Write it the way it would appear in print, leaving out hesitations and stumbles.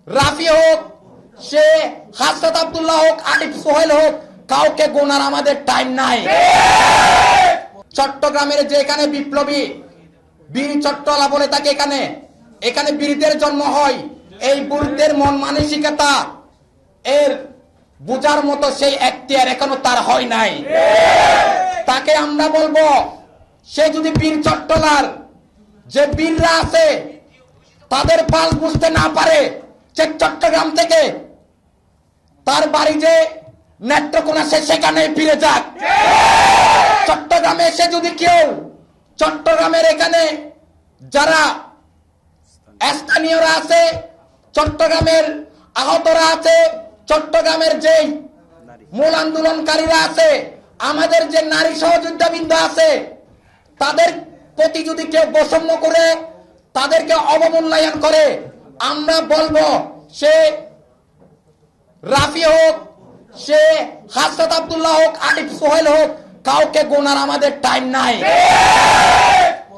রাফি হোক, সে হাসরাত আব্দুল্লাহ হোক, আলিফ সোহেল হোক, কাউকে গোনার আমাদের টাইম নাই। চট্টগ্রামের যে এখানে বিপ্লবী বীর চট্টলা বলে তাকে এখানে বীরদের জন্ম হয়। এই বীরদের মন মানসিকতা এর বুঝার মতো সেই এখতিয়ার এখনো তার হয় নাই। তাকে আমরা বলবো, সে যদি বীর চট্টলার যে বীররা আছে তাদের পাল বুঝতে না পারে, সে চট্টগ্রাম থেকে তার বাড়ি যে নেত্রকোনা সে সেখানে ফিরে যাক। চট্টগ্রামে এসে যদি কেউ চট্টগ্রামের এখানে যারা স্থানীয়রা আছে, চট্টগ্রামের আহতরা আছে, চট্টগ্রামের যে মূল আন্দোলনকারীরা আছে, আমাদের যে নারী সহযোদ্ধাবৃন্দ আছে, তাদের প্রতি যদি কেউ বৈষম্য করে, তাদেরকে অবমূল্যায়ন করে, আমরা বলবো সে রাফি হোক, সে হাসরাত আব্দুল্লাহ হোক, আলিফ সোহেল হোক, কাউকে গোনার আমাদের টাইম নাই।